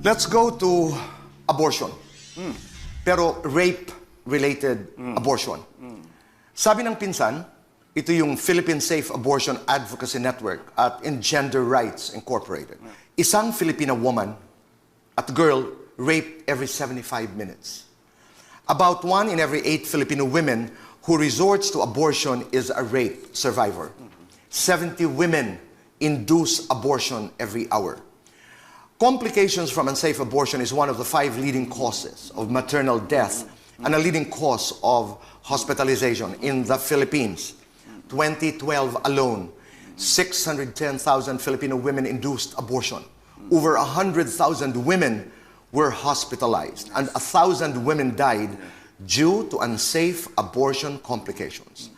Let's go to abortion. Pero rape-related abortion. Sabi ng pinsan, ito yung Philippine Safe Abortion Advocacy Network at Gender Rights Incorporated. Isang Filipina woman at girl raped every 75 minutes. About 1 in every 8 Filipino women who resorts to abortion is a rape survivor. 70 women induce abortion every hour. Complications from unsafe abortion is one of the 5 leading causes of maternal death and a leading cause of hospitalization in the Philippines. 2012 alone, 610,000 Filipino women induced abortion. Over 100,000 women were hospitalized and 1,000 women died due to unsafe abortion complications.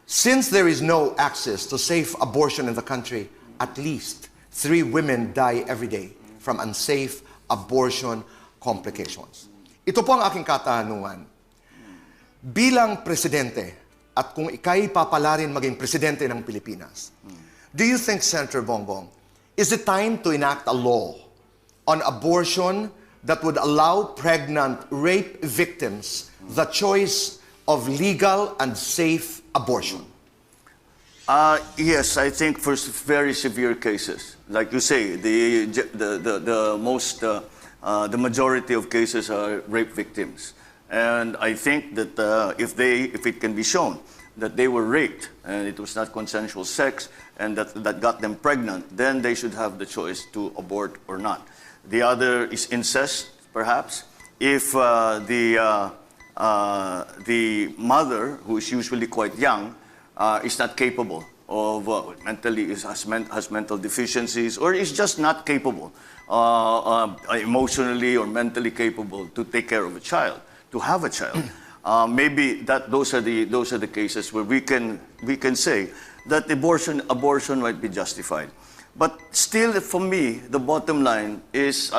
Since there is no access to safe abortion in the country, at least 3 women die every day from unsafe abortion complications. Ito po ang aking katanungan. Bilang presidente, at kung ika'y papalarin maging presidente ng Pilipinas, do you think, Senator Bong Bong, is it time to enact a law on abortion that would allow pregnant rape victims the choice of legal and safe abortion? Yes, I think for very severe cases, like you say, the majority of cases are rape victims, and I think that if it can be shown that they were raped and it was not consensual sex and that got them pregnant, then they should have the choice to abort or not. The other is incest, perhaps, if the mother, who is usually quite young, is not capable of has mental deficiencies, or is just not capable, emotionally or mentally capable to take care of a child, to have a child. Maybe those are the cases where we can say that abortion might be justified. But still, for me, the bottom line is,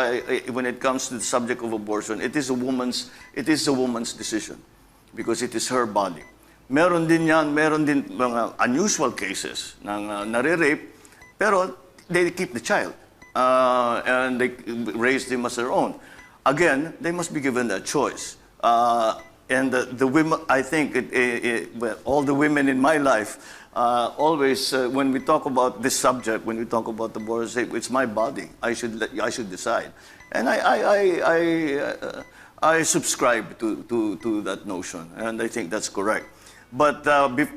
when it comes to the subject of abortion, it is a woman's decision, because it is her body. Meron din mga unusual cases ng nare-rape, pero they keep the child and they raise them as their own. Again, they must be given that choice. And the women, I think, well, all the women in my life, always, when we talk about this subject, when we talk about abortion, say, it's my body. I should decide. And I subscribe to that notion, and I think that's correct. But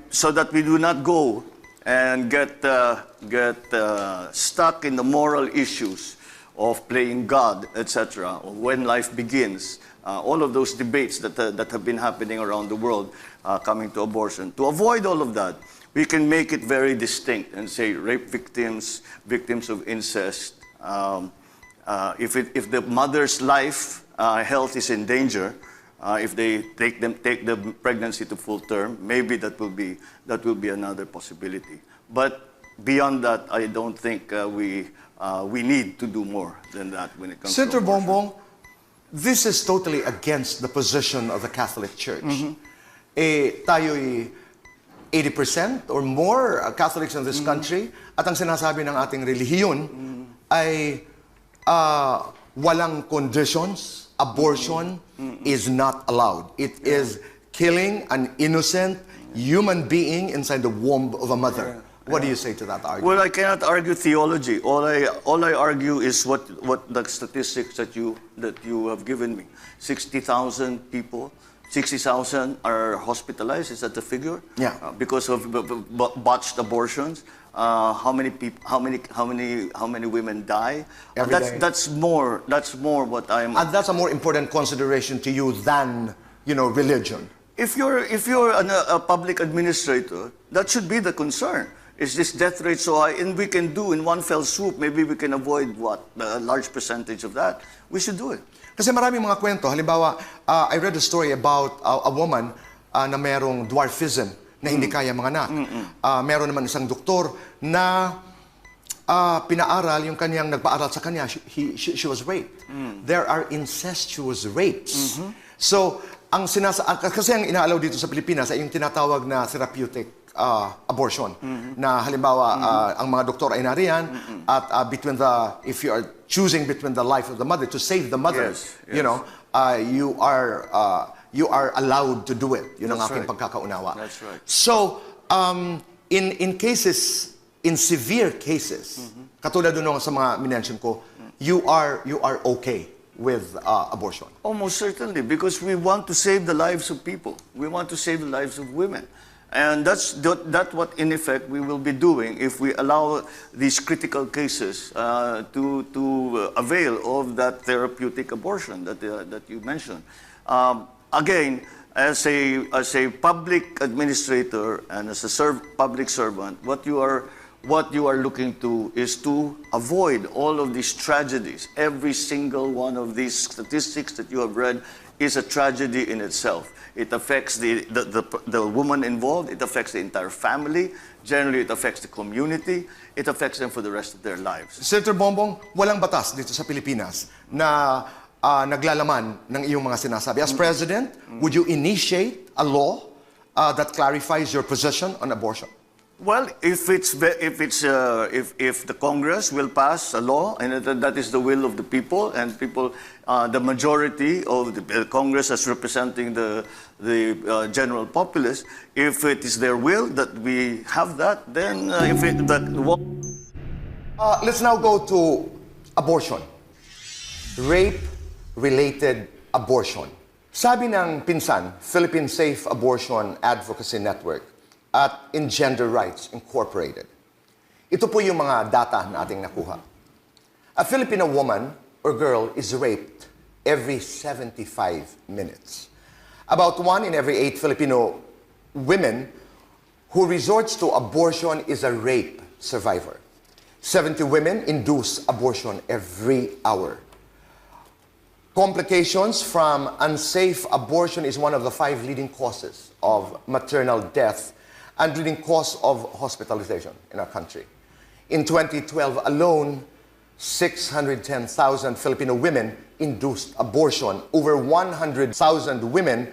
so that we do not go and get stuck in the moral issues of playing God, etc., or when life begins, all of those debates that have been happening around the world coming to abortion. To avoid all of that, we can make it very distinct and say rape victims, victims of incest. If the mother's life, health is in danger, if they take the pregnancy to full term, maybe that will be another possibility. But beyond that, I don't think we need to do more than that when it comes Senator to Bong abortion. Bong, this is totally against the position of the Catholic Church. Tayo'y 80% or more Catholics in this country, at ang sinasabi ng ating relihiyon ay walang conditions. Abortion is not allowed. It is killing an innocent human being inside the womb of a mother. What do you say to that argument? Well, I cannot argue theology. All I argue is what the statistics that you have given me. 60,000 people, 60,000 are hospitalized. Is that the figure? Yeah. Because of botched abortions. How many women die? Every day. That's more what I'm. And that's a more important consideration to you than, religion. If you're a public administrator, that should be the concern. Is this death rate so high? And we can do in one fell swoop, maybe we can avoid a large percentage of that. We should do it. Kasi maraming mga kwento. Halimbawa, I read a story about a woman na merong dwarfism, na hindi kaya mga anak. Meron naman isang doktor na pinaaral yung kanyang nagpaaral sa kanya. She was raped. There are incestuous rapes. So, kasi ang inaalaw dito sa Pilipinas ay yung tinatawag na therapeutic abortion. Na halimbawa, ang mga doktor ay nariyan at if you are choosing between the life of the mother to save the mother, Yes, you yes. know, you are allowed to do it. Yun ang That's aking right. pagkakaunawa. That's right. So, in cases, in severe cases, katulad nung sa mga minention ko, you are okay with abortion. Almost certainly, because we want to save the lives of people. We want to save the lives of women. And that's what, in effect, we will be doing if we allow these critical cases to avail of that therapeutic abortion that you mentioned. Again, as a public administrator and as a public servant, what you are looking to is to avoid all of these tragedies. Every single one of these statistics that you have read is a tragedy in itself. It affects the woman involved, it affects the entire family, generally it affects the community, it affects them for the rest of their lives. Senator Bongbong, walang batas dito sa Pilipinas na naglalaman ng iyong mga sinasabi. As President, would you initiate a law that clarifies your position on abortion? Well, if the Congress will pass a law, and that is the will of the people, and the majority of the Congress as representing the general populace, if it is their will that we have that, then Let's now go to abortion. Rape-related abortion. Sabi ng pinsan, Philippine Safe Abortion Advocacy Network at Engender Rights Incorporated. Ito po yung mga data na ating nakuha. A Filipino woman or girl is raped every 75 minutes. About 1 in every 8 Filipino women who resorts to abortion is a rape survivor. 70 women induce abortion every hour. Complications from unsafe abortion is one of the 5 leading causes of maternal death and leading cause of hospitalization in our country. In 2012 alone, 610,000 Filipino women induced abortion. Over 100,000 women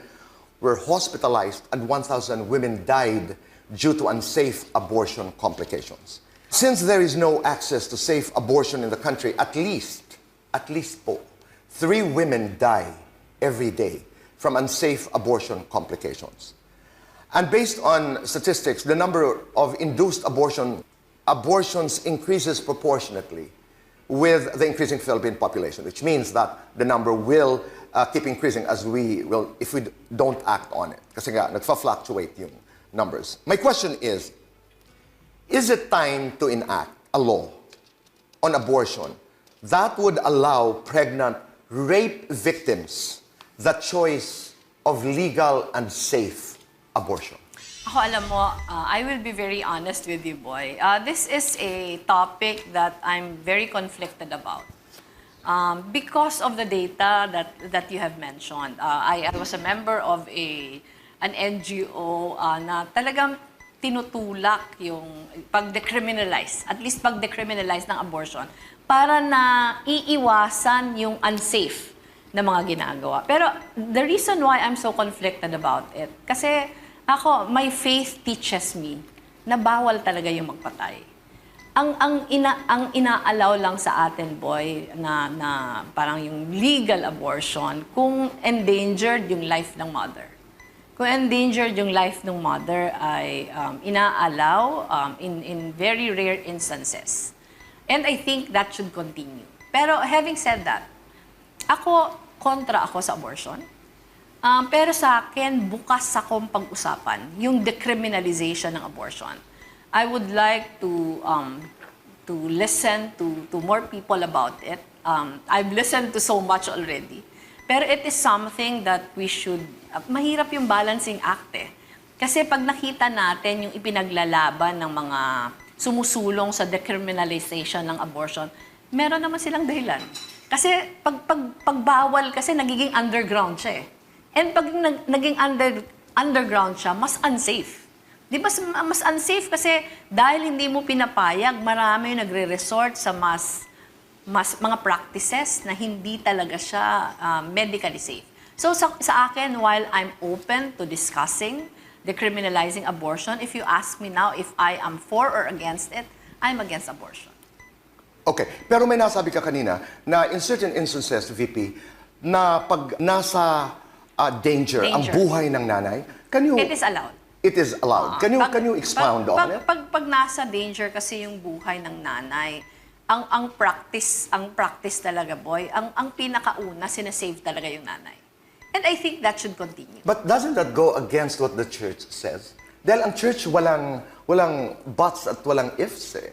were hospitalized and 1,000 women died due to unsafe abortion complications. Since there is no access to safe abortion in the country, at least po, 3 women die every day from unsafe abortion complications. And based on statistics, the number of induced abortions increases proportionately with the increasing Philippine population, which means that the number will keep increasing if we don't act on it. Kasi nga, nagfa-fluctuate yung numbers. My question is it time to enact a law on abortion that would allow pregnant rape victims the choice of legal and safe abortion? Ako, alam mo, I will be very honest with you, Boy. This is a topic that I'm very conflicted about. Because of the data that you have mentioned. I was a member of an NGO na talagang tinutulak yung pag-decriminalize, at least pag-decriminalize ng abortion, para na iiwasan yung unsafe na mga ginagawa. Pero the reason why I'm so conflicted about it, kasi ako, my faith teaches me na bawal talaga yung magpatay. Ang inaalaw lang sa atin, Boy, na parang yung legal abortion kung endangered yung life ng mother. Kung endangered yung life ng mother ay inaalaw in very rare instances. And I think that should continue. Pero having said that, kontra ako sa abortion. Pero sa akin, bukas akong pag-usapan yung decriminalization ng abortion. I would like to listen to more people about it. I've listened to so much already. Pero it is something that we should, mahirap yung balancing act eh. Kasi pag nakita natin yung ipinaglalaban ng mga sumusulong sa decriminalization ng abortion, meron naman silang dahilan. Kasi pag bawal kasi nagiging underground siya eh. And pag naging underground siya, mas unsafe. Di ba mas unsafe kasi dahil hindi mo pinapayag, marami yung nagre-resort sa mga practices na hindi talaga siya medically safe. So sa akin, while I'm open to discussing decriminalizing abortion, if you ask me now if I am for or against it, I'm against abortion. Okay, pero may nasabi ka kanina na in certain instances, VP, na pag nasa danger ang buhay ng nanay, It is allowed. It is allowed. Can you expound on it? Pag nasa danger kasi yung buhay ng nanay, ang practice talaga, boy, ang pinakauna, sinasave talaga yung nanay. And I think that should continue. But doesn't that go against what the church says? Dahil ang church walang buts at walang ifs eh.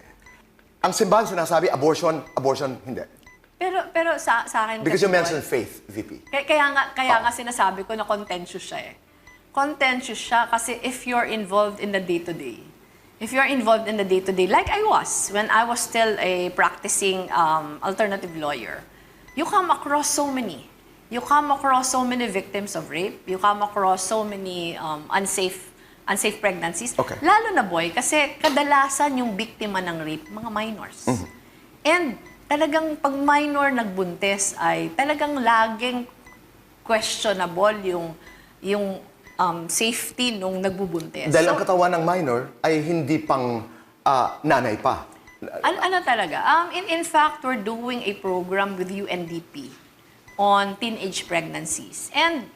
Ang simbahan sinasabi, abortion, hindi. Pero sa akin Because kasi, you mentioned faith, VP. Kaya nga sinasabi ko na contentious siya eh. Contentious siya kasi if you're involved in the day-to-day, like I was, when I was still a practicing alternative lawyer, you come across so many victims of rape, you come across so many unsafe pregnancies. Okay. Lalo na, boy, kasi kadalasan yung biktima ng rape, mga minors. And talagang pag minor nagbuntis ay talagang laging questionable yung safety nung nagbubuntis. Dahil ang katawan ng minor ay hindi pang nanay pa. Ano talaga? In fact, we're doing a program with UNDP on teenage pregnancies. And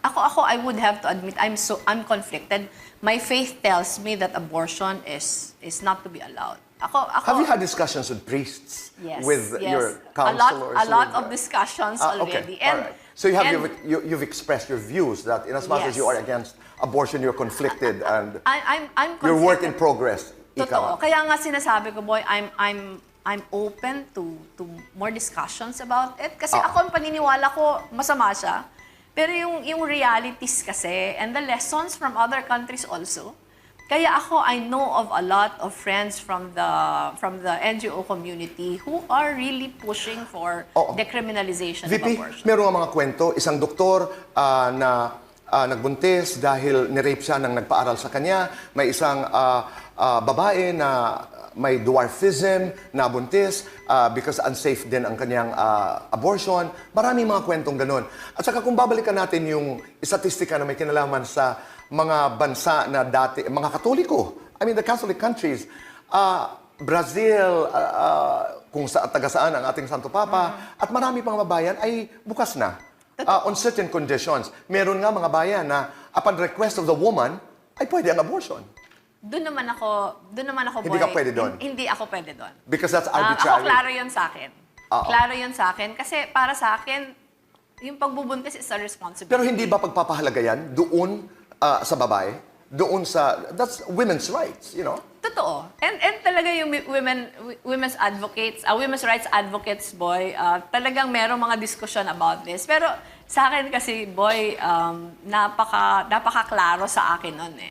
ako, I would have to admit, I'm conflicted. My faith tells me that abortion is not to be allowed. Have you had discussions with priests? Yes, With yes. your counselors? A lot of discussions already. Okay, all right. So you've expressed your views that in as much as you are against abortion, you're conflicted and I'm conflicted. your work in progress. Totoo. Kaya nga sinasabi ko, boy, I'm open to more discussions about it. Kasi ako, paniniwala ko, masama siya. Pero yung realities kasi, and the lessons from other countries also. Kaya ako, I know of a lot of friends from the NGO community who are really pushing for decriminalization of VP, abortion. meron nga mga kwento, isang doktor na nagbuntis dahil ni-rape siya ng nagpaaral sa kanya. May isang babae na may dwarfism, nabuntis, because unsafe din ang kanyang abortion. Maraming mga kwentong ganun. At saka kung babalikan natin yung statistika na may kinalaman sa mga bansa na dati, mga Katoliko, I mean the Catholic countries, Brazil, kung taga saan ang ating Santo Papa, at marami pang mga bayan ay bukas na. On certain conditions. Meron nga mga bayan na upon request of the woman, ay pwede ang abortion. Doon naman ako, boy. Hindi ka pwede doon? Hindi ako pwede doon. Because that's Ako, arbitrary. klaro yun sa akin. Klaro yun sa akin. Kasi para sa akin, yung pagbubuntis is a responsibility. Pero hindi ba pagpapahalaga yan doon sa babae? Doon sa, that's women's rights, you know? Totoo. And talaga yung women's advocates, women's rights advocates, boy, talagang merong mga diskusyon about this. Pero sa akin kasi, boy, napaka-klaro sa akin nun eh.